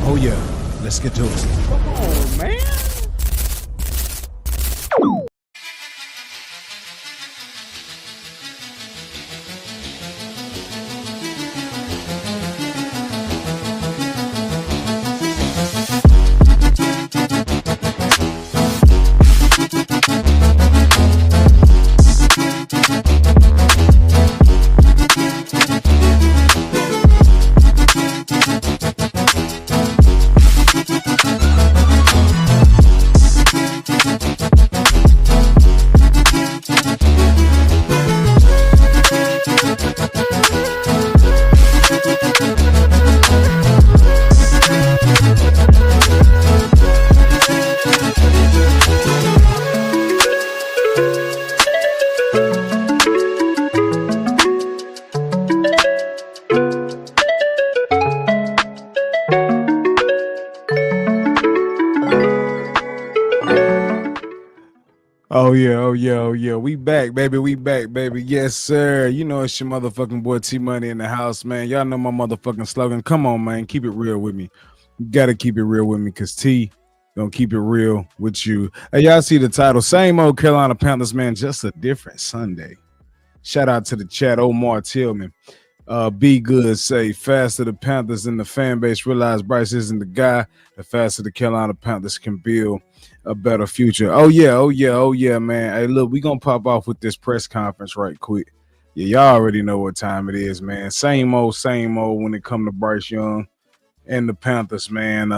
Oh yeah, let's get to it. Come on, man. Oh yeah, oh yeah, oh yeah. We back, baby. We back, baby. Yes, sir. You know it's your motherfucking boy T Money in the house, man. Y'all know my motherfucking slogan. Come on, man. Keep it real with me. You gotta keep it real with me, cause T gonna keep it real with you. Hey, y'all see the title. Same old Carolina Panthers, man, just a different Sunday. Shout out to the chat, Omar Tillman. Be good, say faster the Panthers and the fan base realize Bryce isn't the guy. The faster the Carolina Panthers can build a better future. Oh yeah, oh yeah, oh yeah, man. Hey, look, we gonna pop off with this press conference right quick. Yeah, y'all already know what time it is, man. Same old when it come to Bryce Young and the Panthers, man.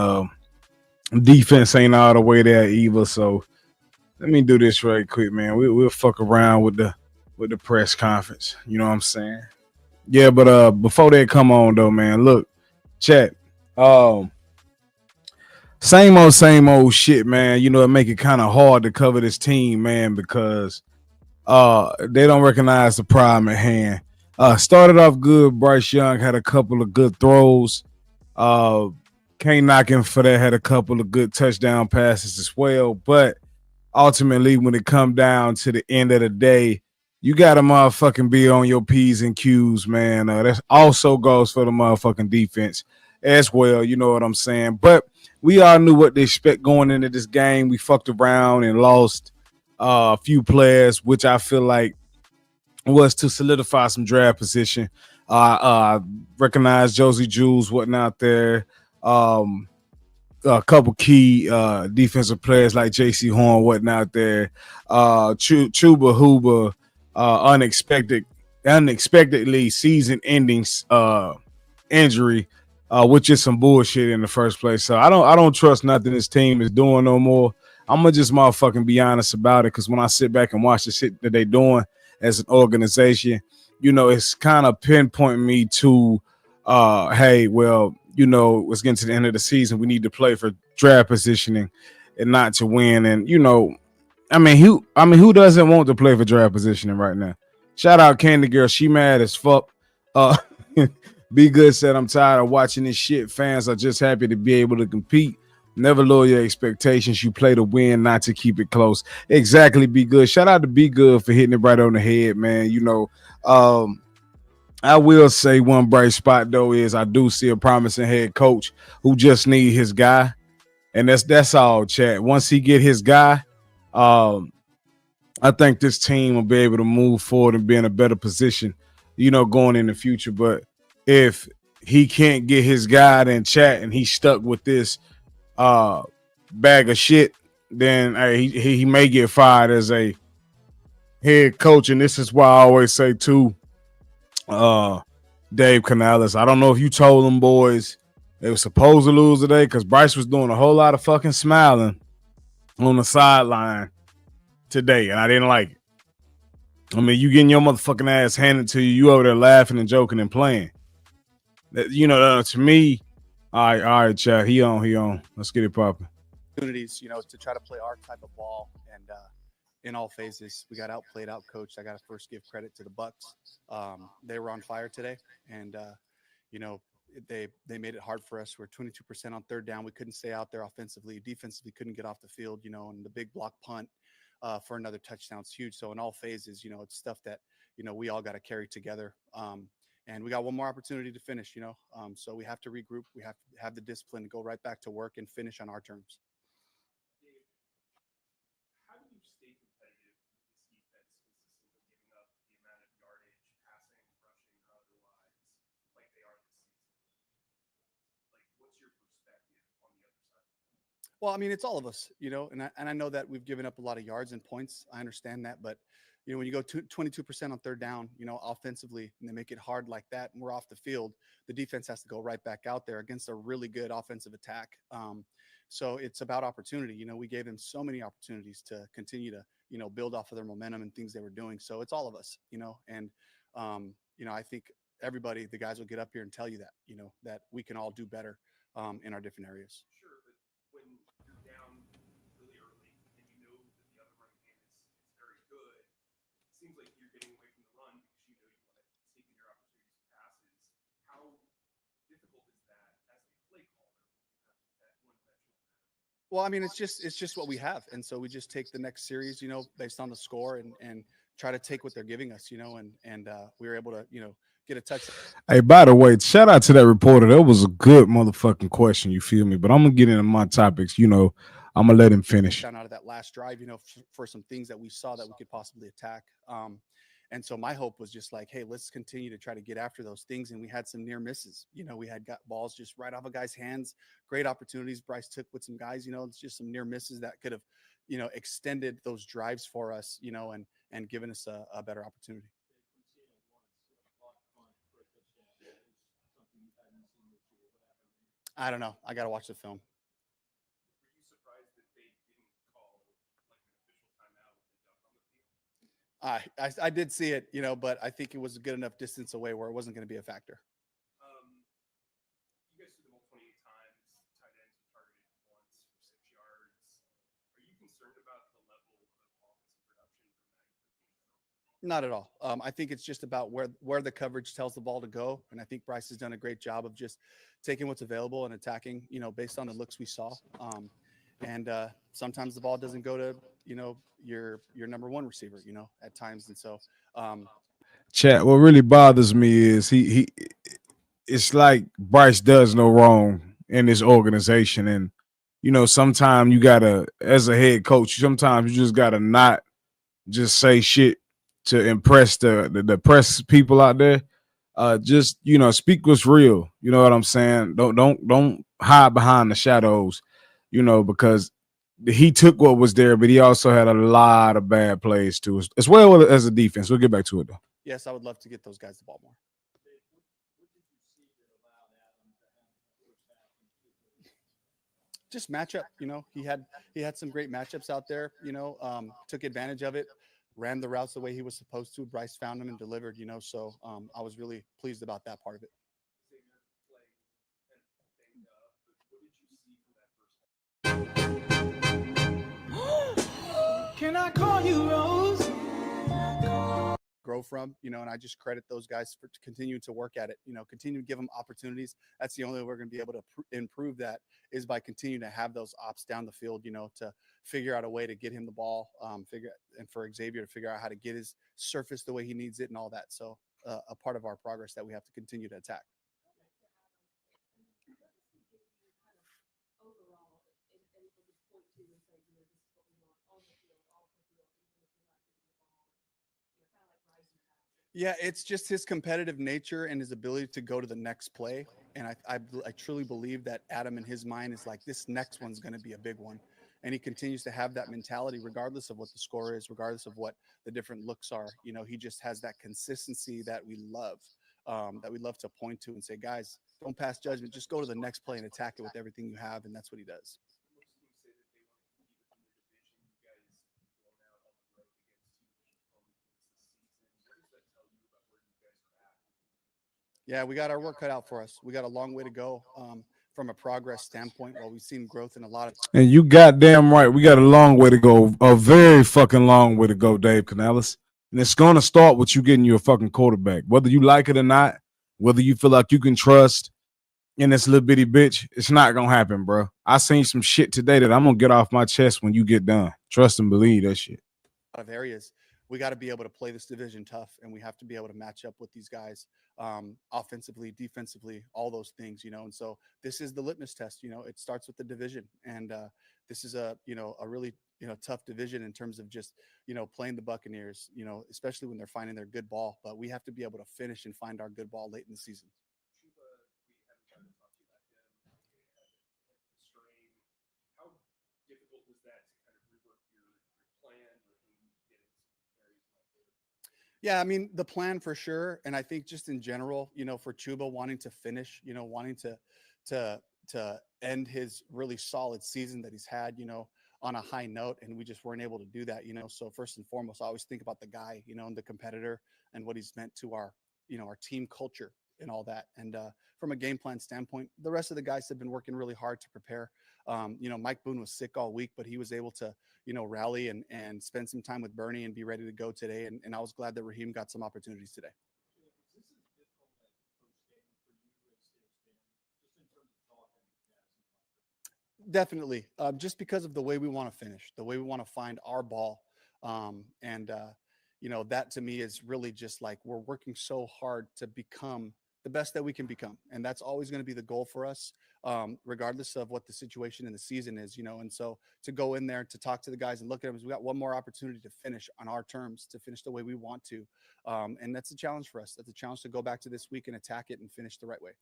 Defense ain't all the way there either. So let me do this right quick, man. We'll fuck around with the press conference. You know what I'm saying? Yeah, but before they come on though, man, look, chat. Same old shit, man. You know, it make it kind of hard to cover this team, man, because they don't recognize the problem at hand. Started off good. Bryce Young had a couple of good throws. Can't knock him for that. Had a couple of good touchdown passes as well. But ultimately, when it come down to the end of the day, you got to motherfucking be on your P's and Q's, man. That also goes for the motherfucking defense as well. You know what I'm saying? But we all knew what to expect going into this game. We fucked around and lost a few players, which I feel like was to solidify some draft position. Recognize Josie Jules wasn't out there. A couple key defensive players like J.C. Horn wasn't out there. Chuba Huber, unexpectedly season-ending injury, which is some bullshit in the first place. So I don't trust nothing this team is doing no more. I'm gonna just motherfucking be honest about it, because when I sit back and watch the shit that they doing as an organization, you know, it's kind of pinpointing me to, hey, well, you know, it's getting to the end of the season. We need to play for draft positioning and not to win. And you know, who doesn't want to play for draft positioning right now? Shout out Candy Girl. She mad as fuck. Be good said, I'm tired of watching this shit. Fans are just happy to be able to compete. Never lower your expectations. You play to win, not to keep it close. Exactly, Be Good. Shout out to Be Good for hitting it right on the head, man. You know, I will say one bright spot though is I do see a promising head coach who just need his guy, and that's all, chat. Once he get his guy, I think this team will be able to move forward and be in a better position, you know, going in the future. But if he can't get his guy, then chat, and he's stuck with this bag of shit, then he may get fired as a head coach. And this is why I always say too, Dave Canales, I don't know if you told them boys they were supposed to lose today, because Bryce was doing a whole lot of fucking smiling on the sideline today, and I didn't like it. I mean, you getting your motherfucking ass handed to you, you over there laughing and joking and playing. You know, to me, all right, chat. He on. Let's get it popping. Opportunities, you know, to try to play our type of ball, and in all phases, we got outplayed, outcoached. I got to first give credit to the Bucks. They were on fire today, and you know, they made it hard for us. We're 22% on third down. We couldn't stay out there offensively. Defensively, couldn't get off the field. You know, and the big block punt for another touchdown is huge. So in all phases, you know, it's stuff that, you know, we all got to carry together. and we got one more opportunity to finish. So we have to regroup. We have to have the discipline to go right back to work and finish on our terms. How do you stay competitive with this defense consistently giving up the amount of yardage, passing, rushing, or otherwise, like they are this season? Like, what's your perspective on the other side? Well, I mean, it's all of us, and I know that we've given up a lot of yards and points. I understand that, but when you go 22% on third down, offensively, and they make it hard like that, and we're off the field, the defense has to go right back out there against a really good offensive attack. So it's about opportunity. We gave them so many opportunities to continue to, build off of their momentum and things they were doing. So it's all of us, and I think everybody, the guys will get up here and tell you that, that we can all do better in our different areas. Sure, but when you're down really early and you know that the other running game is very good, it seems like you're getting away from the run because you know you want to take in your opportunities for passes. How difficult is that as a play caller when you have that one-dimensional pattern? Well, I mean, it's just what we have, and so we just take the next series, based on the score, and try to take what they're giving us, and we were able to, get a touch. Hey, by the way, shout out to that reporter. That was a good motherfucking question. You feel me? But I'm gonna get into my topics. I'm gonna let him finish. Down out of that last drive, for some things that we saw that we could possibly attack. And so my hope was just like, hey, let's continue to try to get after those things. And we had some near misses. We had got balls just right off a guy's hands. Great opportunities Bryce took with some guys. It's just some near misses that could have, extended those drives for us, and given us a better opportunity. I don't know. I got to watch the film. Were you surprised that they didn't call like an official timeout with the duck on the field? I did see it, but I think it was a good enough distance away where it wasn't going to be a factor. You guys threw the ball 28 times. Tight ends were targeted once for 6 yards. Are you concerned about the level of offensive production from that group? Not at all. I think it's just about where the coverage tells the ball to go, and I think Bryce has done a great job of just taking what's available and attacking, based on the looks we saw. And sometimes the ball doesn't go to, your number one receiver, at times, and so. Chat. What really bothers me is he. It's like Bryce does no wrong in this organization, and sometimes you gotta, as a head coach, sometimes you just gotta not just say shit to impress the press people out there. Just speak what's real. You know what I'm saying? Don't hide behind the shadows. Because he took what was there, but he also had a lot of bad plays too, as well as a defense. We'll get back to it though. Yes, I would love to get those guys the ball more. Just matchup, he had some great matchups out there, took advantage of it, ran the routes the way he was supposed to. Bryce found them and delivered, so I was really pleased about that part of it. Can I call you Rose? Grow from, and I just credit those guys for continuing to work at it, continue to give them opportunities. That's the only way we're going to be able to improve that is by continuing to have those ops down the field, to figure out a way to get him the ball, and for Xavier to figure out how to get his surface the way he needs it and all that. So a part of our progress that we have to continue to attack. Yeah, it's just his competitive nature and his ability to go to the next play. And I truly believe that Adam in his mind is like, this next one's going to be a big one. And he continues to have that mentality, regardless of what the score is, regardless of what the different looks are. He just has that consistency that we love to point to and say, guys, don't pass judgment. Just go to the next play and attack it with everything you have. And that's what he does. Yeah, we got our work cut out for us. We got a long way to go from a progress standpoint. While we've seen growth in a lot of. And you goddamn right, we got a long way to go, a very fucking long way to go, Dave Canales. And it's gonna start with you getting you a fucking quarterback, whether you like it or not, whether you feel like you can trust in this little bitty bitch. It's not gonna happen, bro. I seen some shit today that I'm gonna get off my chest when you get done. Trust and believe that shit. Of areas. we got to be able to play this division tough, and we have to be able to match up with these guys offensively, defensively, all those things, and so this is the litmus test. It starts with the division, and this is a really tough division in terms of just playing the Buccaneers, especially when they're finding their good ball. But we have to be able to finish and find our good ball late in the season. How difficult was that to kind of rework your plan or getting some carries? Yeah, I mean, the plan for sure. And I think just in general, for Chuba wanting to finish, wanting to end his really solid season that he's had, on a high note, and we just weren't able to do that, So first and foremost, I always think about the guy, and the competitor and what he's meant to our, our team culture and all that. And from a game plan standpoint, the rest of the guys have been working really hard to prepare. Mike Boone was sick all week, but he was able to, rally and spend some time with Bernie and be ready to go today. And I was glad that Raheem got some opportunities today. Definitely. Just because of the way we want to finish, the way we want to find our ball. That to me is really just like we're working so hard to become the best that we can become. And that's always going to be the goal for us, regardless of what the situation in the season is, And so to go in there, to talk to the guys and look at them, we got one more opportunity to finish on our terms, to finish the way we want to. And that's a challenge for us. That's a challenge to go back to this week and attack it and finish the right way.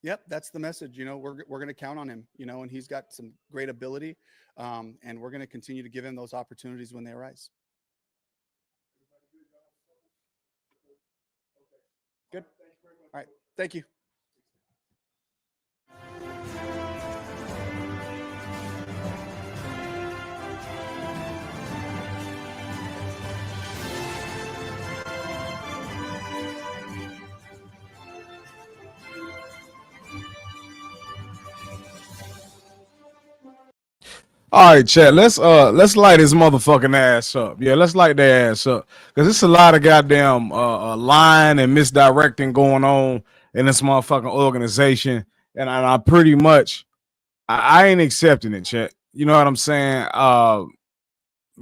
Yep, that's the message. We're going to count on him, and he's got some great ability, and we're going to continue to give him those opportunities when they arise. Good. All right. Thank you. All right, chat. Let's light his motherfucking ass up. Yeah, let's light their ass up because it's a lot of goddamn lying and misdirecting going on in this motherfucking organization, and I pretty much I ain't accepting it, chat. You know what I'm saying?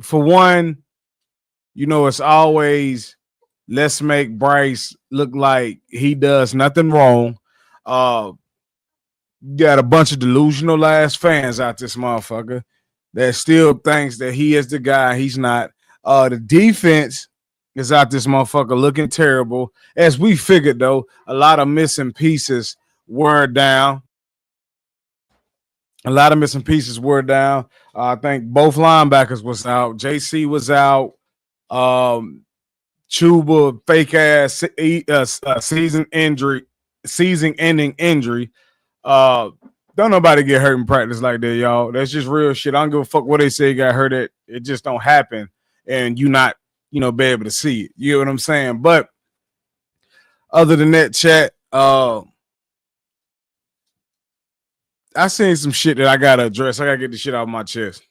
For one, it's always let's make Bryce look like he does nothing wrong. Got a bunch of delusional ass fans out this motherfucker that still thinks that he is the guy. He's not. The defense is out this motherfucker looking terrible. As we figured, though, a lot of missing pieces were down. I think both linebackers was out. JC was out. Chuba, fake ass season-ending injury. Don't nobody get hurt in practice like that, y'all. That's just real shit. I don't give a fuck what they say got hurt at. It just don't happen, and you not, be able to see it. You know what I'm saying? But other than that, chat, I seen some shit that I gotta address. I gotta get the shit out of my chest.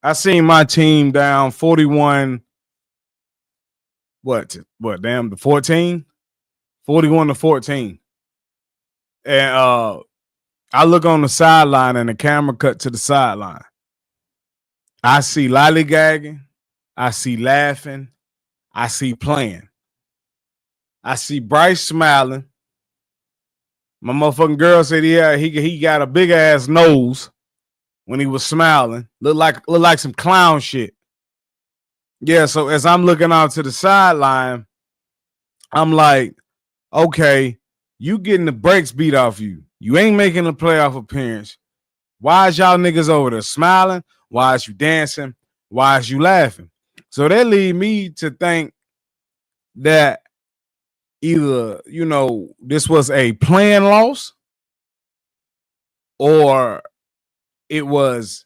I seen my team down 41. What? Damn, the 14? 41-14. And I look on the sideline and the camera cut to the sideline. I see lollygagging. I see laughing. I see playing. I see Bryce smiling. My motherfucking girl said, yeah, he got a big ass nose when he was smiling. Look like some clown shit. Yeah, so as I'm looking out to the sideline, I'm like, okay, you getting the brakes beat off you. You ain't making a playoff appearance. Why is y'all niggas over there smiling? Why is you dancing? Why is you laughing? So that lead me to think that either, this was a planned loss or it was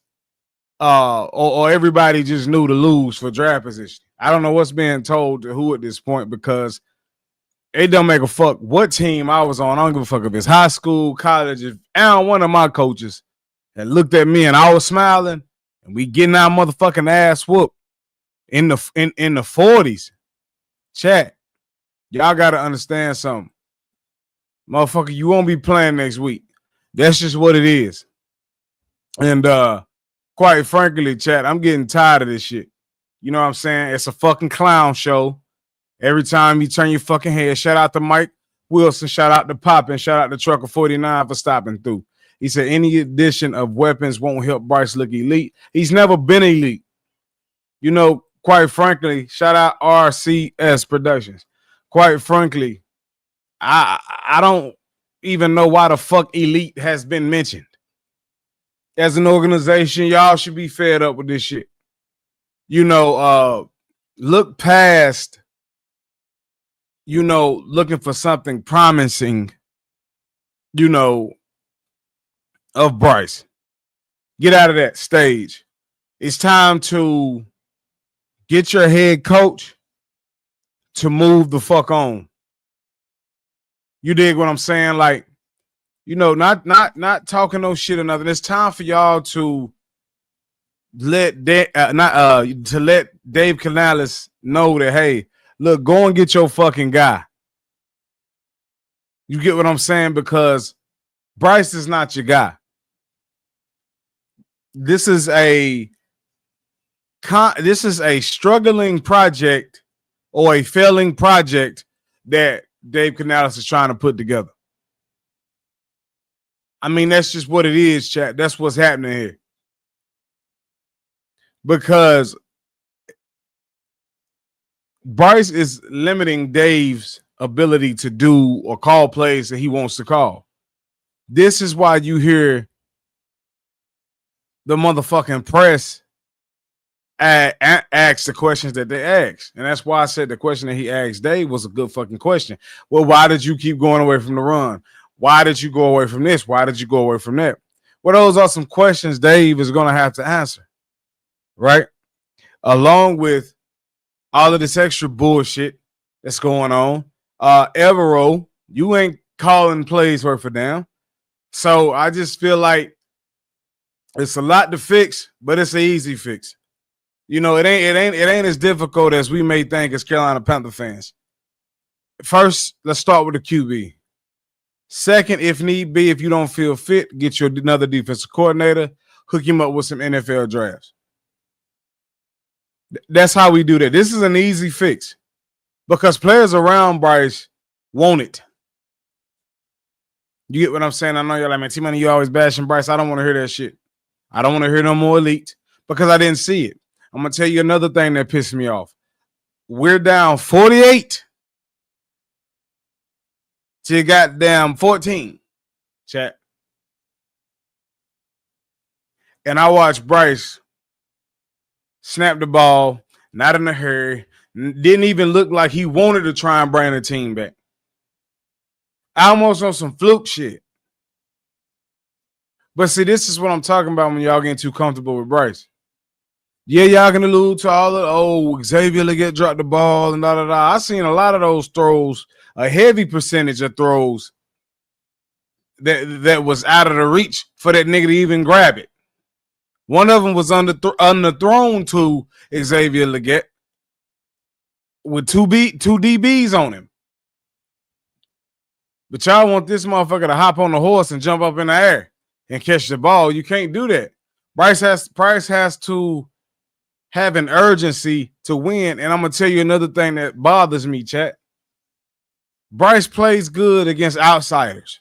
or everybody just knew to lose for draft position. I don't know what's being told to who at this point because it don't make a fuck what team I was on. I don't give a fuck if it's high school, college. If one of my coaches had looked at me and I was smiling and we getting our motherfucking ass whooped in the 40s, chat, Y'all got to understand something. Motherfucker, you won't be playing next week. That's just what it is. And quite frankly, chat, I'm getting tired of this shit. You know what I'm saying? It's a fucking clown show. Every time you turn your fucking head, shout out to Mike Wilson, shout out to Pop, and shout out to Trucker 49 for stopping through. He said any addition of weapons won't help Bryce look elite. He's never been elite. You know, quite frankly, shout out RCS Productions. Quite frankly, I don't even know why the fuck elite has been mentioned. As an organization, y'all should be fed up with this shit. You know, look past, you know, looking for something promising, you know, of Bryce. Get out of that stage. It's time to get your head coach to move the fuck on. You dig what I'm saying? Like, you know, not talking no shit or nothing. It's time for y'all to let Dave Canales know that, hey, look, go and get your fucking guy. You get what I'm saying? Because Bryce is not your guy. This is a struggling project or a failing project that Dave Canales is trying to put together. I mean, that's just what it is, chat. That's what's happening here. Because Bryce is limiting Dave's ability to do or call plays that he wants to call. This is why you hear the motherfucking press ask the questions that they ask. And that's why I said the question that he asked Dave was a good fucking question. Well, why did you keep going away from the run? Why did you go away from this? Why did you go away from that? Well, those are some questions Dave is going to have to answer, right? Along with all of this extra bullshit that's going on. Evero, you ain't calling plays worth a damn. So I just feel like it's a lot to fix, but it's an easy fix. You know, it ain't as difficult as we may think as Carolina Panther fans. First, let's start with the QB. Second, if need be, if you don't feel fit, get you another defensive coordinator, hook him up with some NFL drafts. That's how we do that. This is an easy fix because players around Bryce want it. You get what I'm saying? I know you're like, man, T-Money, you always bashing Bryce. I don't want to hear that shit. I don't want to hear no more elite because I didn't see it. I'm going to tell you another thing that pissed me off. We're down 48 to goddamn 14, chat. And I watched Bryce snap the ball, not in a hurry, didn't even look like he wanted to try and bring the team back. Almost on some fluke shit. But see, this is what I'm talking about when y'all getting too comfortable with Bryce. Yeah, y'all can allude to all of, Xavier Legette dropped the ball and da-da-da. I seen a lot of those throws, a heavy percentage of throws that was out of the reach for that nigga to even grab it. One of them was underthrown to Xavier Legette with two DBs on him. But y'all want this motherfucker to hop on the horse and jump up in the air and catch the ball. You can't do that. Bryce has to have an urgency to win. And I'm going to tell you another thing that bothers me, chat. Bryce plays good against outsiders.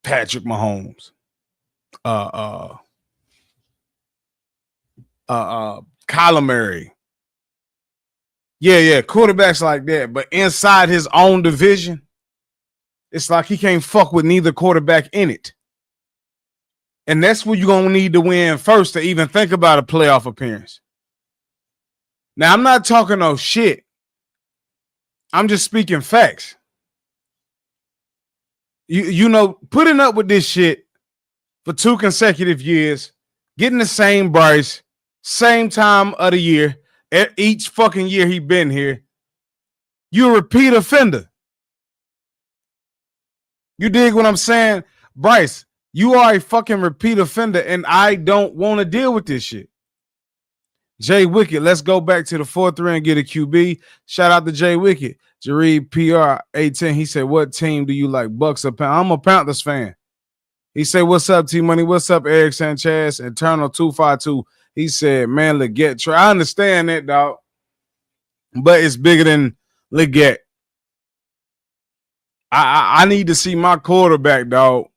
Patrick Mahomes. Kyler Murray. Yeah, quarterbacks like that. But inside his own division, it's like he can't fuck with neither quarterback in it. And that's what you're going to need to win first to even think about a playoff appearance. Now, I'm not talking no shit. I'm just speaking facts. You know, putting up with this shit for 2 consecutive years, getting the same Bryce, same time of the year, each fucking year he been here, you're a repeat offender. You dig what I'm saying? Bryce, you are a fucking repeat offender, and I don't want to deal with this shit. Jay Wickett, let's go back to the 4-3 and get a QB. Shout out to Jay Wickett. Jareed PR18, he said, what team do you like, Bucks or Panthers? I'm a Panthers fan. He said, what's up, T-Money? What's up, Eric Sanchez? Eternal 252. He said, man, Leggett. I understand that, dog. But it's bigger than Leggett. I need to see my quarterback, dog.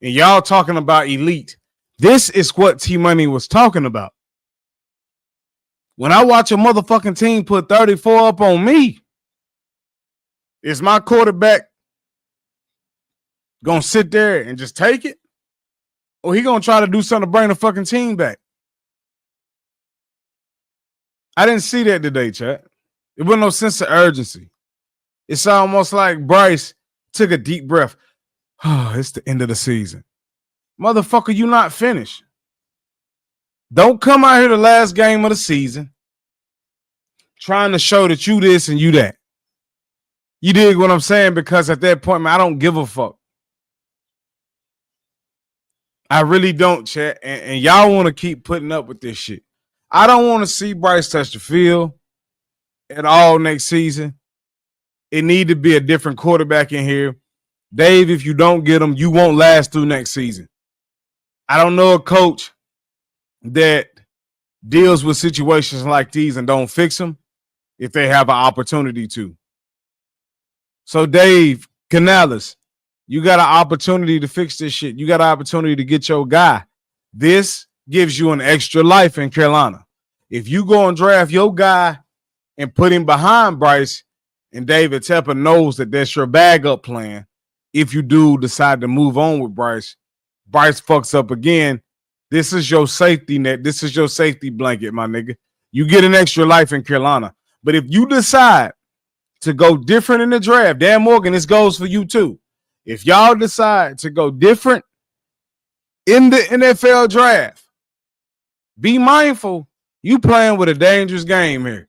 And y'all talking about elite. This is what T-Money was talking about. When I watch a motherfucking team put 34 up on me, is my quarterback gonna sit there and just take it? Or he gonna try to do something to bring the fucking team back? I didn't see that today, chat. There wasn't no sense of urgency. It's almost like Bryce took a deep breath. Oh, it's the end of the season. Motherfucker, you not finished. Don't come out here the last game of the season trying to show that you this and you that. You dig what I'm saying? Because at that point, man, I don't give a fuck. I really don't, chat. And y'all want to keep putting up with this shit. I don't want to see Bryce touch the field at all next season. It need to be a different quarterback in here. Dave, if you don't get him, you won't last through next season. I don't know a coach that deals with situations like these and don't fix them if they have an opportunity to. So, Dave, Canales, you got an opportunity to fix this shit. You got an opportunity to get your guy. This gives you an extra life in Carolina. If you go and draft your guy and put him behind Bryce, and David Tepper knows that that's your bag up plan, if you do decide to move on with Bryce, Bryce fucks up again. This is your safety net. This is your safety blanket, my nigga. You get an extra life in Carolina. But if you decide to go different in the draft, Dan Morgan, this goes for you too. If y'all decide to go different in the NFL draft, be mindful you playing with a dangerous game here.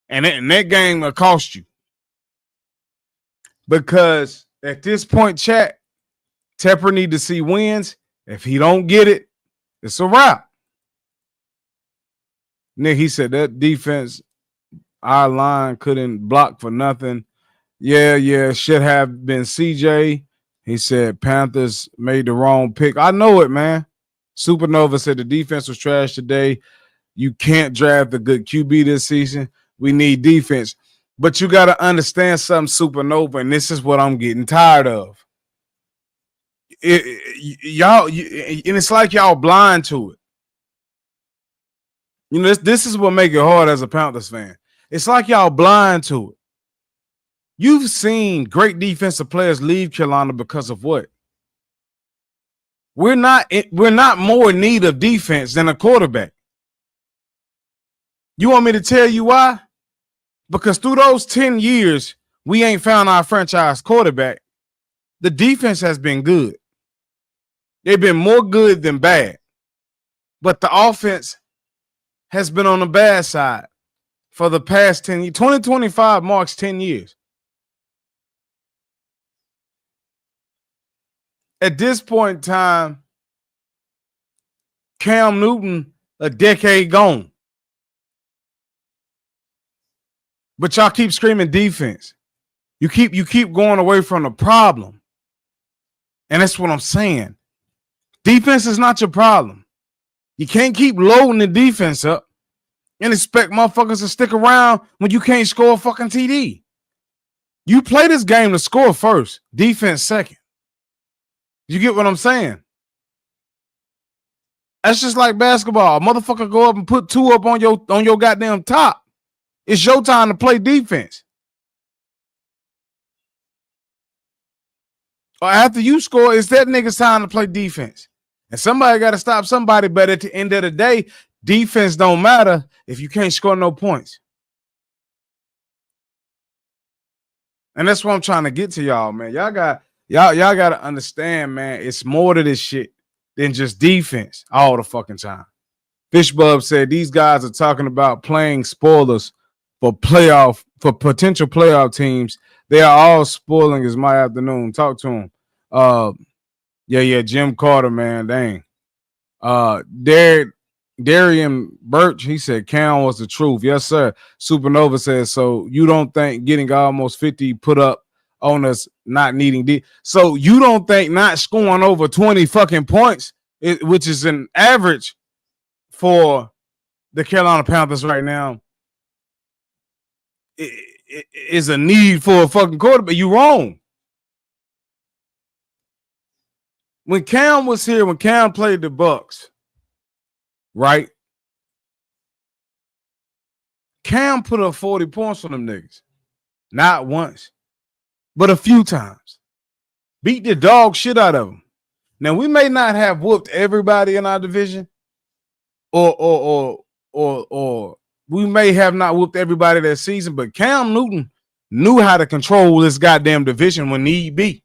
And that game will cost you. Because at this point, chat, Tepper need to see wins. If he don't get it, it's a wrap. Nick, he said that defense, our line couldn't block for nothing. Yeah, should have been CJ. He said Panthers made the wrong pick. I know it, man. Supernova said the defense was trash today. You can't draft a good QB this season. We need defense. But you got to understand something, Supernova, and this is what I'm getting tired of. Y'all, and it's like y'all blind to it. You know, this is what make it hard as a Panthers fan. It's like y'all blind to it. You've seen great defensive players leave Carolina because of what? We're not more in need of defense than a quarterback. You want me to tell you why? Because through those 10 years, we ain't found our franchise quarterback. The defense has been good. They've been more good than bad. But the offense has been on the bad side for the past 10 years. 2025 marks 10 years. At this point in time, Cam Newton, a decade gone. But y'all keep screaming defense. You keep going away from the problem. And that's what I'm saying. Defense is not your problem. You can't keep loading the defense up and expect motherfuckers to stick around when you can't score a fucking TD. You play this game to score first, defense second. You get what I'm saying? That's just like basketball. A motherfucker go up and put 2 up on your goddamn top. It's your time to play defense. Or after you score, it's that nigga's time to play defense. And somebody got to stop somebody, but at the end of the day, defense don't matter if you can't score no points. And that's what I'm trying to get to y'all, man. Y'all got to understand, man, it's more to this shit than just defense all the fucking time. Fishbub said these guys are talking about playing spoilers for potential playoff teams. They are all spoiling is my afternoon. Talk to him. Yeah, Jim Carter, man. Dang. Darian Birch, he said Cam was the truth. Yes, sir. Supernova says, so you don't think getting almost 50 put up on us not needing D? So you don't think not scoring over 20 fucking points, which is an average for the Carolina Panthers right now, is a need for a fucking quarterback? You wrong. When Cam was here, when Cam played the Bucks, right? Cam put up 40 points on them niggas. Not once, but a few times. Beat the dog shit out of them. Now, we may not have whooped everybody in our division, or we may have not whooped everybody that season, but Cam Newton knew how to control this goddamn division when need be.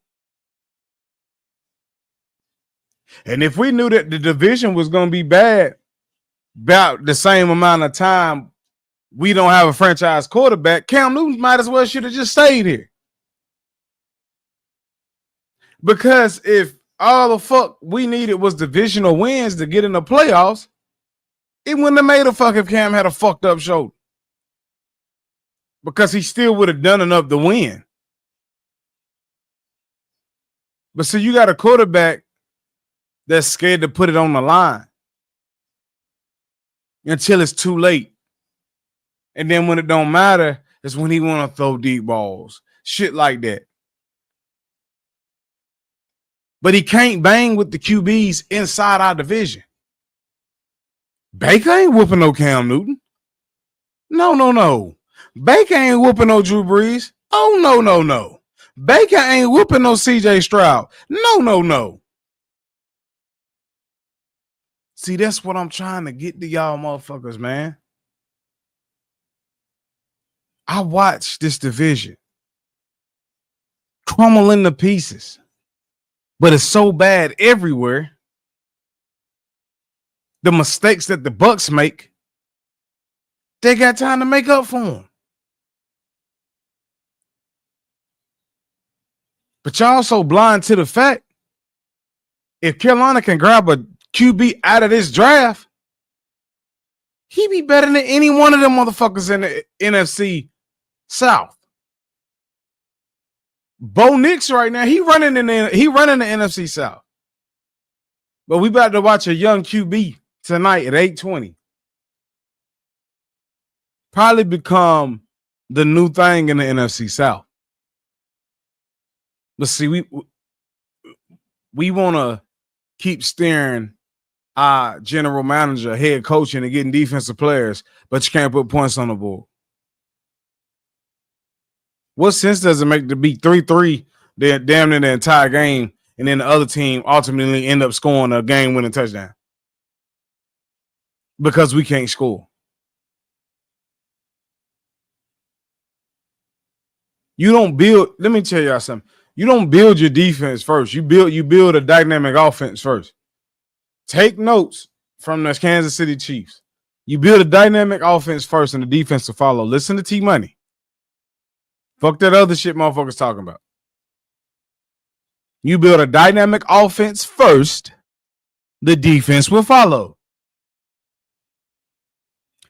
And if we knew that the division was going to be bad about the same amount of time we don't have a franchise quarterback, Cam Newton might as well should have just stayed here. Because if all the fuck we needed was divisional wins to get in the playoffs, it wouldn't have made a fuck if Cam had a fucked up shoulder. Because he still would have done enough to win. But so you got a quarterback that's scared to put it on the line until it's too late. And then when it don't matter, it's when he want to throw deep balls. Shit like that. But he can't bang with the QBs inside our division. Baker ain't whooping no Cam Newton. No. Baker ain't whooping no Drew Brees. Oh, no. Baker ain't whooping no CJ Stroud. No. See, that's what I'm trying to get to y'all motherfuckers, man. I watched this division crumble into pieces, but it's so bad everywhere. The mistakes that the Bucks make, they got time to make up for them. But y'all so blind to the fact, if Carolina can grab a QB out of this draft, he be better than any one of them motherfuckers in the NFC South. Bo Nix right now, he running the NFC South. But we about to watch a young QB tonight at 8:20. Probably become the new thing in the NFC South. Let's see, we want to keep steering our general manager, head coaching, and getting defensive players, but you can't put points on the board. What sense does it make to be 3-3 damn near the entire game, and then the other team ultimately end up scoring a game-winning touchdown? Because we can't score. You don't build, let me tell y'all something. You don't build your defense first. You build a dynamic offense first. Take notes from the Kansas City Chiefs. You build a dynamic offense first and the defense will follow. Listen to T-Money. Fuck that other shit motherfuckers talking about. You build a dynamic offense first, the defense will follow.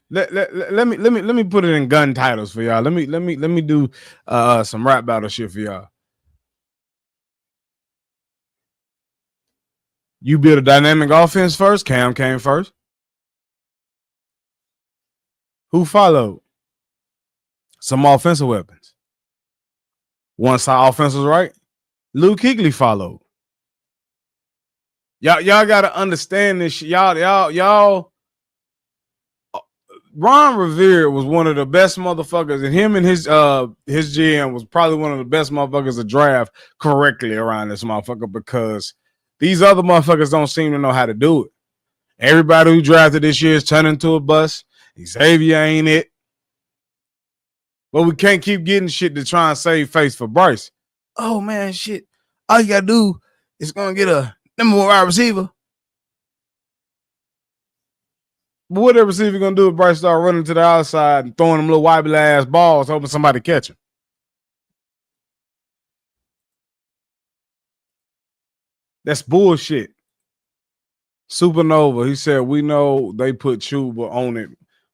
Let me put it in gun titles for y'all. Let me do some rap battle shit for y'all. You build a dynamic offense first. Cam came first. Who followed? Some offensive weapons. Once our offense was right, Luke Kuechly followed. Y'all gotta understand this. Y'all. Ron Rivera was one of the best motherfuckers, and him and his GM was probably one of the best motherfuckers to draft correctly around this motherfucker, because these other motherfuckers don't seem to know how to do it. Everybody who drafted this year is turning into a bust. Xavier ain't it. But we can't keep getting shit to try and save face for Bryce. Oh, man, shit. All you got to do is going to get a number one wide receiver. But what that receiver going to do if Bryce start running to the outside and throwing them little wobbly-ass balls, hoping somebody catch him? That's bullshit. Supernova, he said, we know they put Chuba on it.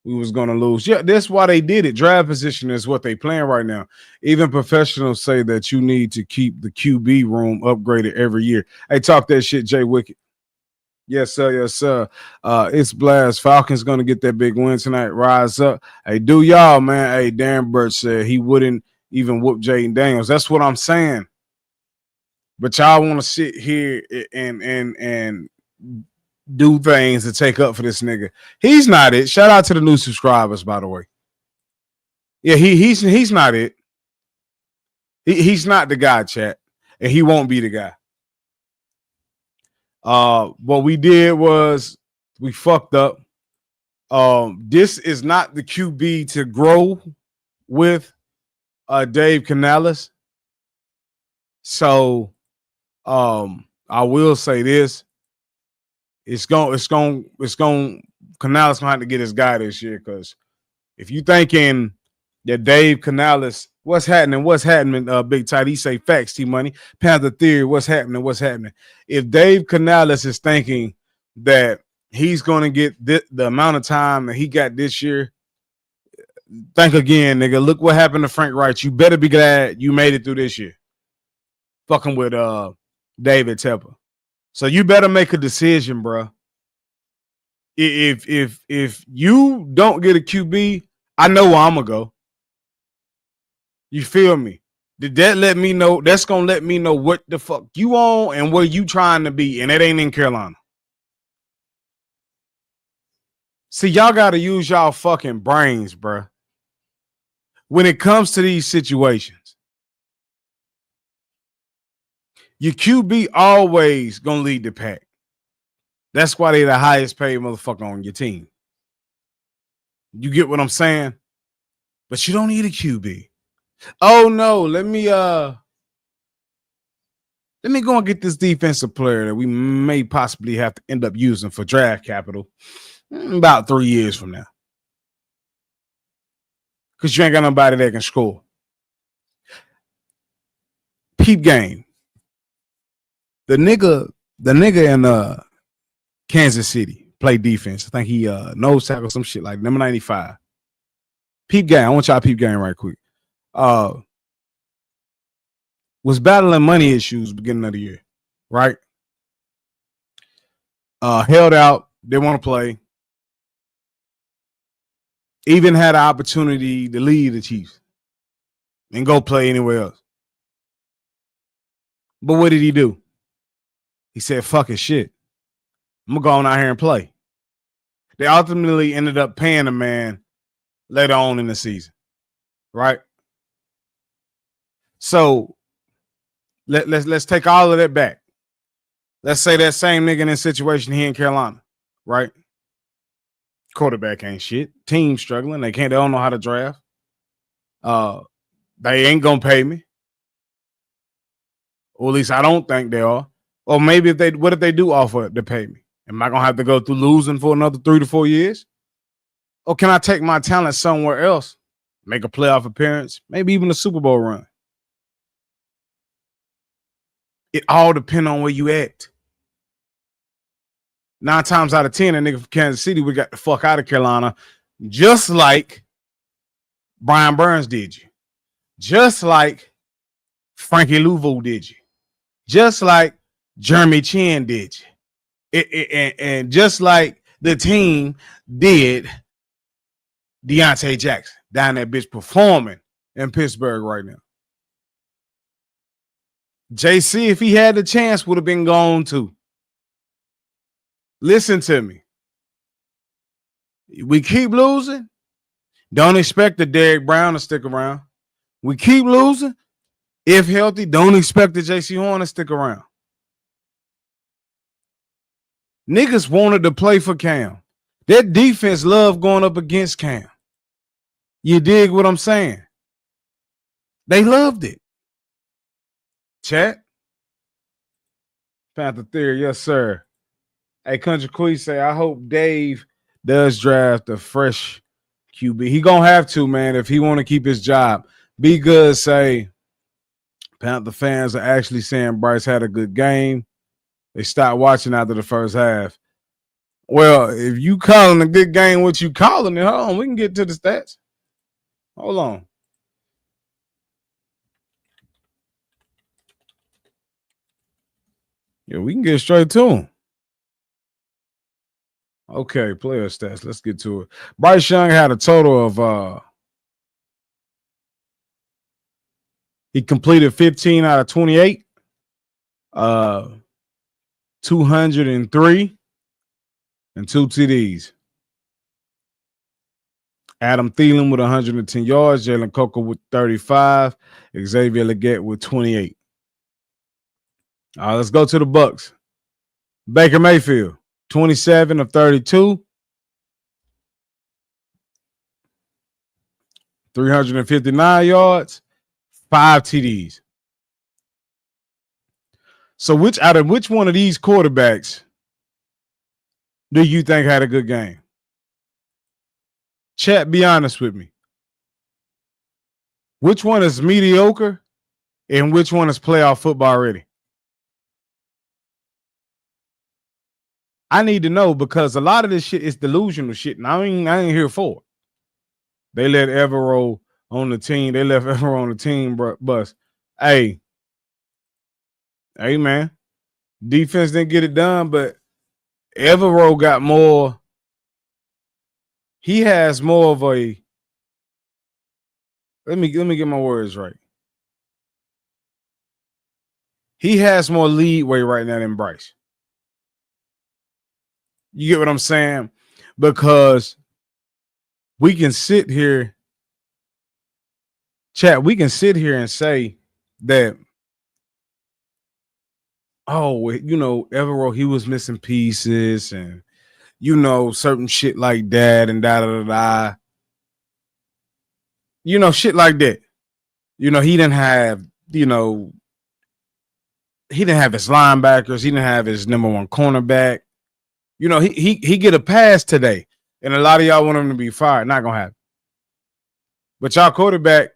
We was going to lose. Yeah, that's why they did it. Draft position is what they playing right now. Even professionals say that you need to keep the QB room upgraded every year. Hey, talk that shit, Jay Wickett. Yes, sir. Yes, sir. It's Blast. Falcons going to get that big win tonight. Rise up. Hey, do y'all, man. Hey, Darren Burt said he wouldn't even whoop Jaden Daniels. That's what I'm saying. But y'all want to sit here and do things to take up for this nigga. He's not it. Shout out to the new subscribers, by the way. Yeah, he's not it. He's not the guy, chat, and he won't be the guy. What we did was we fucked up. This is not the QB to grow with Dave Canales. So I will say this. It's going Canales gonna have to get his guy this year, because if you thinking that Dave Canales, what's happening, Big Tight, he say facts, T-Money, Panther Theory, what's happening. If Dave Canales is thinking that he's going to get the amount of time that he got this year, think again, nigga. Look what happened to Frank Wright. You better be glad you made it through this year. Fucking with David Tepper. So you better make a decision, bro. If you don't get a QB, I know where I'm gonna go. You feel me? Did that let me know? That's gonna let me know what the fuck you on and where you trying to be, and that ain't in Carolina. See, y'all gotta use y'all fucking brains, bro. When it comes to these situations, your QB always gonna lead the pack. That's why they the highest paid motherfucker on your team. You get what I'm saying? But you don't need a QB. Oh no, let me go and get this defensive player that we may possibly have to end up using for draft capital about 3 years from now. Because you ain't got nobody that can score. Peep game. The nigga in Kansas City played defense. I think he nose tackle some shit like number 95. Peep game. I want y'all peep game right quick. Was battling money issues beginning of the year, right? Held out, didn't want to play. Even had an opportunity to leave the Chiefs and go play anywhere else. But what did he do? He said, fuck his shit. I'm going to go on out here and play. They ultimately ended up paying the man later on in the season, right? So let's take all of that back. Let's say that same nigga in this situation here in Carolina, right? Quarterback ain't shit. Team struggling. They don't know how to draft. They ain't gonna pay me. Or at least I don't think they are. Or maybe what if they do offer to pay me? Am I gonna have to go through losing for another 3 to 4 years? Or can I take my talent somewhere else? Make a playoff appearance, maybe even a Super Bowl run. It all depends on where you at. 9 times out of 10, a nigga from Kansas City, we got the fuck out of Carolina, just like Brian Burns did you. Just like Frankie Louveau did you. Just like Jeremy Chin did you. And just like the team did Deontay Jackson down that bitch performing in Pittsburgh right now. JC, if he had the chance, would have been gone too. Listen to me. We keep losing. Don't expect the Derrick Brown to stick around. We keep losing. If healthy, don't expect the JC Horn to stick around. Niggas wanted to play for Cam. That defense loved going up against Cam. You dig what I'm saying? They loved it. Chat. Panther Theory, yes, sir. Hey, Country Queen say, I hope Dave does draft a fresh QB. He gonna have to, man, if he want to keep his job. Be good, say, Panther fans are actually saying Bryce had a good game. They stopped watching after the first half. Well, if you calling a good game, what you calling it? Hold on, we can get to the stats. Hold on. Yeah, we can get straight to them. Okay, player stats. Let's get to it. Bryce Young had a total of he completed 15 out of 28, 203, and 2 TDs. Adam Thielen with 110 yards, Jalen Coker with 35, Xavier Legette with 28. All right, let's go to the Bucks. Baker Mayfield, 27 of 32, 359 yards, 5 TDs. So which one of these quarterbacks do you think had a good game? Chat, be honest with me. Which one is mediocre and which one is playoff football ready? I need to know because a lot of this shit is delusional shit, and I ain't here for it. They let Evero on the team. They left Evero on the team bus. Hey, man. Defense didn't get it done, but Evero got more. He has more of a. Let me get my words right. He has more leadway right now than Bryce. You get what I'm saying? Because we can sit here, chat, we can sit here and say that, oh, you know, Evero, he was missing pieces and, you know, certain shit like that and da-da-da-da. You know, shit like that. You know, he didn't have, you know, he didn't have his linebackers. He didn't have his number one cornerback. You know, he get a pass today. And a lot of y'all want him to be fired. Not going to happen. But y'all quarterback,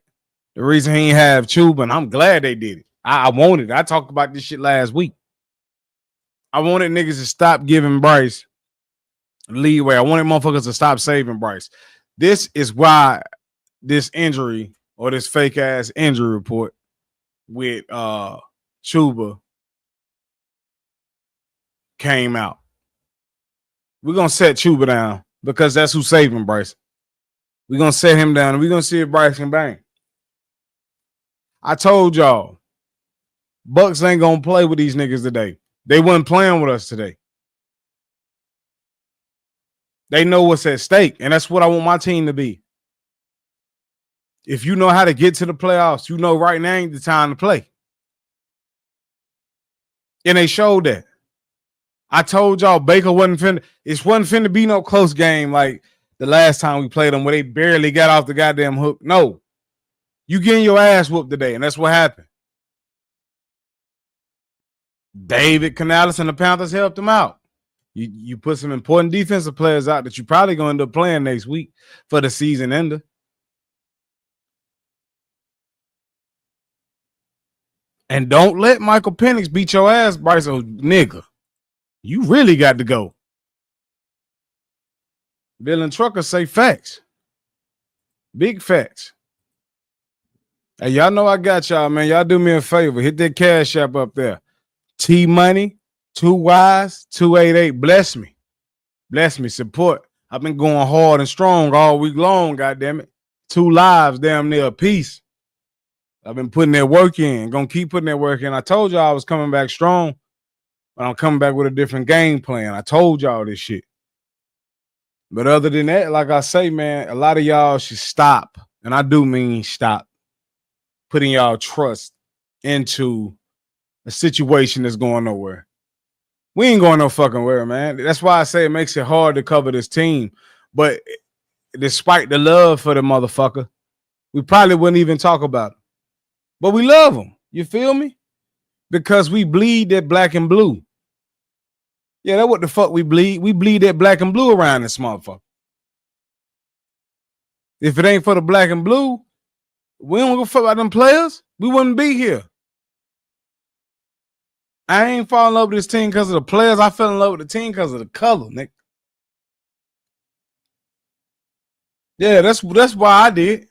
the reason he ain't have Chuba, and I'm glad they did it. I wanted it. I talked about this shit last week. I wanted niggas to stop giving Bryce leeway. I wanted motherfuckers to stop saving Bryce. This is why this injury or this fake ass injury report with Chuba came out. We're going to set Chuba down because that's who's saving Bryce. We're going to set him down and we're going to see if Bryce can bang. I told y'all, Bucks ain't going to play with these niggas today. They wasn't playing with us today. They know what's at stake, and that's what I want my team to be. If you know how to get to the playoffs, you know right now ain't the time to play. And they showed that. I told y'all Baker wasn't finna be no close game like the last time we played them where they barely got off the goddamn hook. No. You getting your ass whooped today, and that's what happened. David Canales and the Panthers helped them out. You put some important defensive players out that you probably going to end up playing next week for the season ender. And don't let Michael Penix beat your ass, Bryce. Oh, nigga. You really got to go. Dylan Trucker say facts. Big facts. Hey, y'all know I got y'all, man. Y'all do me a favor. Hit that Cash App up there. T-Money, 2Ys, 288. Bless me. Bless me. Support. I've been going hard and strong all week long, goddammit. 2 lives, damn near a piece. I've been putting that work in. Gonna keep putting that work in. I told y'all I was coming back strong, but I'm coming back with a different game plan. I told y'all this shit. But other than that, like I say, man, a lot of y'all should stop, and I do mean stop, putting y'all trust into a situation that's going nowhere. We ain't going no fucking where, man. That's why I say it makes it hard to cover this team. But despite the love for the motherfucker, we probably wouldn't even talk about it. But we love him. You feel me? Because we bleed that black and blue. Yeah, that's what the fuck we bleed. We bleed that black and blue around this motherfucker. If it ain't for the black and blue, we don't give a fuck about them players. We wouldn't be here. I ain't fall in love with this team because of the players. I fell in love with the team because of the color, nigga. Yeah, that's why I did.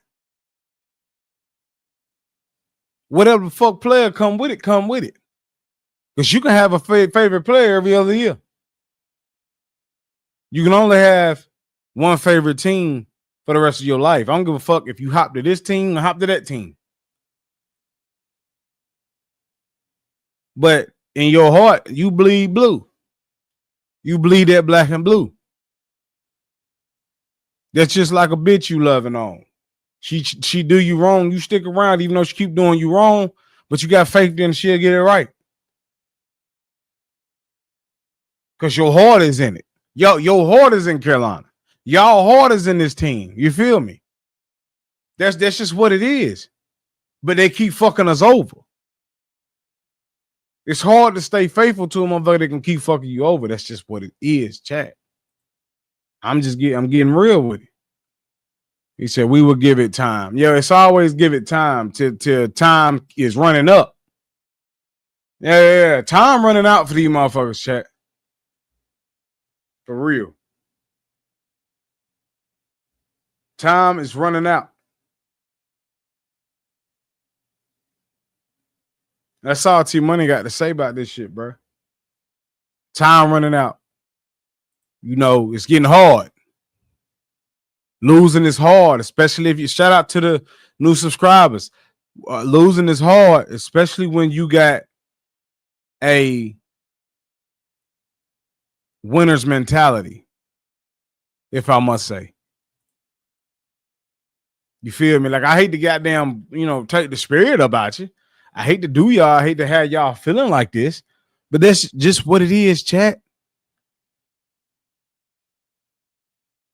Whatever the fuck player come with it, come with it. Because you can have a favorite player every other year. You can only have one favorite team for the rest of your life. I don't give a fuck if you hop to this team or hop to that team. But in your heart, you bleed blue. You bleed that black and blue. That's just like a bitch you loving on. She do you wrong, you stick around even though she keep doing you wrong, but you got faith in she'll get it right. Because your heart is in it. Your heart is in Carolina. Y'all heart is in this team. You feel me? That's just what it is. But they keep fucking us over. It's hard to stay faithful to a motherfucker that can keep fucking you over. That's just what it is, chat. I'm getting real with it. He said we will give it time. Yeah, it's always give it time till time is running up. Yeah. Time running out for these motherfuckers, chat. For real. Time is running out. That's all T Money got to say about this shit, bro. Time running out. You know, it's getting hard. Losing is hard, especially if you shout out to the new subscribers. Losing is hard, especially when you got a winner's mentality, if I must say. You feel me? Like, I hate to goddamn, take the spirit about you. I hate to do y'all. I hate to have y'all feeling like this, but that's just what it is, chat.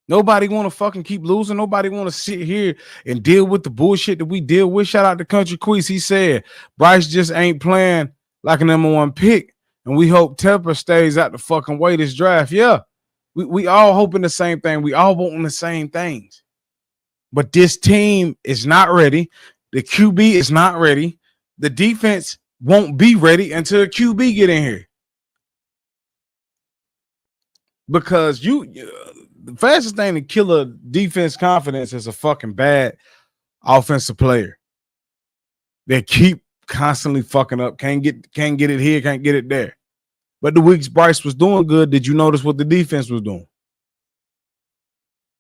Nobody want to fucking keep losing. Nobody want to sit here and deal with the bullshit that we deal with. Shout out to Country Queez. He said, Bryce just ain't playing like a number one pick, and we hope Tepper stays out the fucking way this draft. Yeah, we all hoping the same thing. We all wanting the same things. But this team is not ready. The QB is not ready. The defense won't be ready until QB get in here. Because the fastest thing to kill a defense confidence is a fucking bad offensive player. They keep constantly fucking up. Can't get it here, can't get it there. But the weeks Bryce was doing good, did you notice what the defense was doing?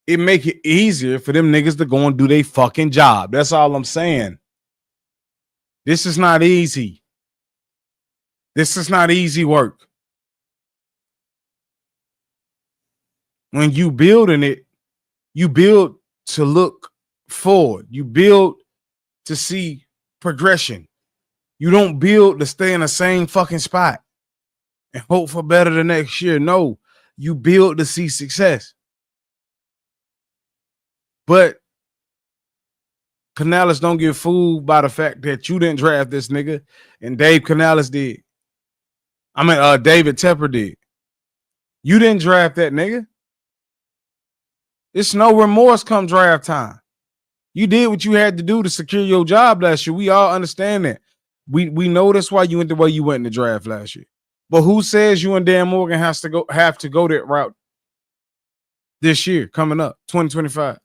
It make it easier for them niggas to go and do their fucking job. That's all I'm saying. This is not easy. This is not easy work. When you building it, you build to look forward. You build to see progression. You don't build to stay in the same fucking spot and hope for better the next year. No, you build to see success. But Canales don't get fooled by the fact that you didn't draft this nigga and Dave Canales did. David Tepper did. You didn't draft that nigga. It's no remorse come draft time. You did what you had to do to secure your job last year. We all understand that. We know that's why you went the way you went in the draft last year. But who says you and Dan Morgan have to go that route this year coming up, 2025?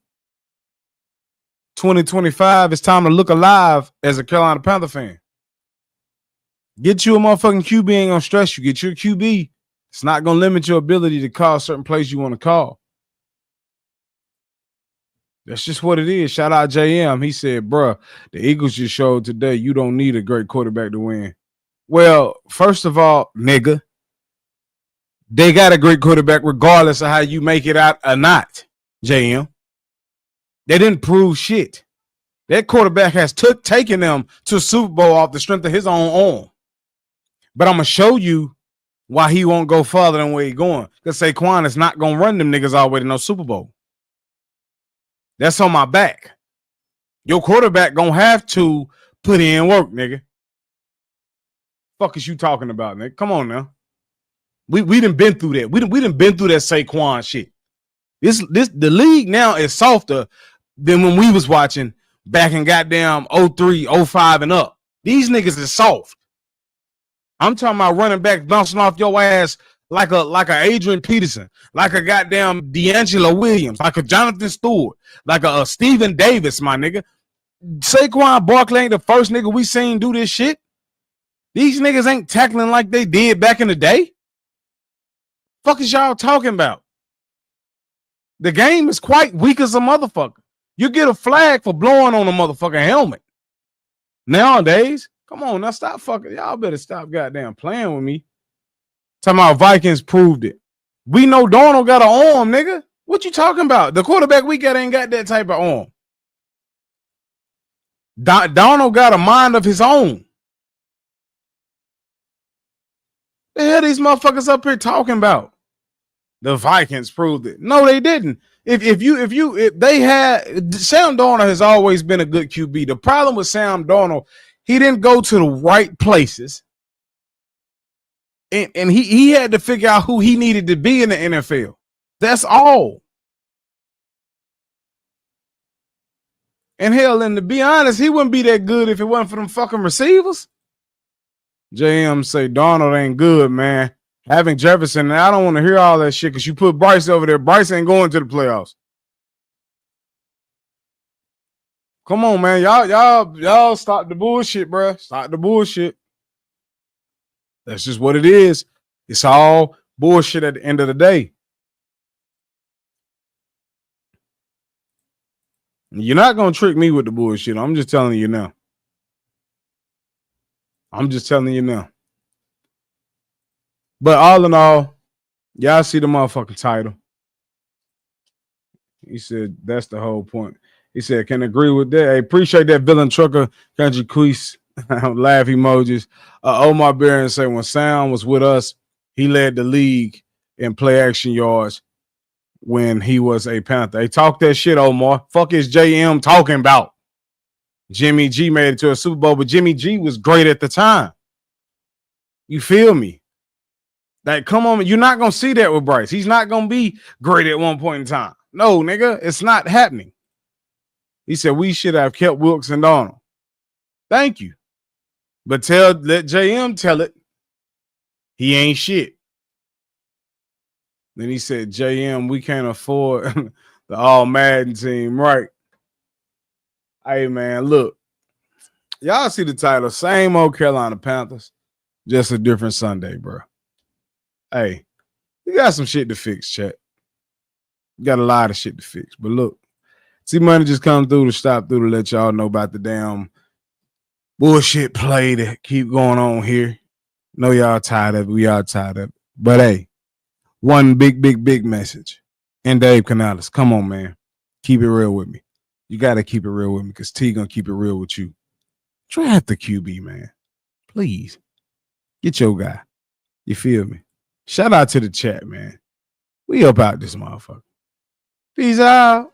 2025, it's time to look alive as a Carolina Panther fan. Get you a motherfucking QB ain't gonna stress you. Get your QB. It's not gonna limit your ability to call certain plays you want to call. That's just what it is. Shout out JM. He said, bruh, the Eagles just showed today you don't need a great quarterback to win. Well, first of all, nigga, they got a great quarterback regardless of how you make it out or not, JM. They didn't prove shit. That quarterback has taken them to a Super Bowl off the strength of his own arm. But I'm going to show you why he won't go farther than where he's going. Because Saquon is not going to run them niggas all the way to no Super Bowl. That's on my back. Your quarterback going to have to put in work, nigga. Fuck is you talking about, nigga? Come on now. We done been through that. We done been through that Saquon shit. The league now is softer than when we was watching back in goddamn 03, 05 and up. These niggas is soft. I'm talking about running back bouncing off your ass like a Adrian Peterson, like a goddamn D'Angelo Williams, like a Jonathan Stewart, like a Stephen Davis, my nigga. Saquon Barkley ain't the first nigga we seen do this shit. These niggas ain't tackling like they did back in the day. Fuck is y'all talking about? The game is quite weak as a motherfucker. You get a flag for blowing on a motherfucking helmet. Nowadays, come on, now stop fucking. Y'all better stop goddamn playing with me. Talking about Vikings proved it. We know Darnold got an arm, nigga. What you talking about? The quarterback we got ain't got that type of arm. Darnold got a mind of his own. The hell these motherfuckers up here talking about? The Vikings proved it. No, they didn't. If they had, Sam Darnold has always been a good QB. The problem with Sam Darnold, he didn't go to the right places. And he had to figure out who he needed to be in the NFL. That's all. And hell, and to be honest, he wouldn't be that good if it wasn't for them fucking receivers. JM say Darnold ain't good, man. Having Jefferson, and I don't want to hear all that shit because you put Bryce over there. Bryce ain't going to the playoffs. Come on, man. Y'all stop the bullshit, bro. Stop the bullshit. That's just what it is. It's all bullshit at the end of the day. You're not going to trick me with the bullshit. I'm just telling you now. But all in all, y'all see the motherfucking title. He said that's the whole point. He said, can agree with that. Hey, appreciate that villain trucker, country quiz, laugh emojis. Omar Barron say when Sam was with us, he led the league in play action yards when he was a Panther. Hey, talk that shit, Omar. Fuck is JM talking about? Jimmy G made it to a Super Bowl, but Jimmy G was great at the time. You feel me? Like, come on, you're not going to see that with Bryce. He's not going to be great at one point in time. No, nigga, it's not happening. He said we should have kept Wilkes and Darnold. Thank you. But let JM tell it. He ain't shit. Then he said, JM, we can't afford the all Madden team, right? Hey, man, look. Y'all see the title. Same old Carolina Panthers. Just a different Sunday, bro. Hey, you got some shit to fix, chat. You got a lot of shit to fix. But look, see money just come through to stop through to let y'all know about the damn bullshit play that keep going on here. Know y'all tired of it. We all tired of it. But hey, one big message. And Dave Canales, come on, man. Keep it real with me. You got to keep it real with me because T going to keep it real with you. Draft the QB, man. Please. Get your guy. You feel me? Shout out to the chat, man. We up out this motherfucker. Peace out.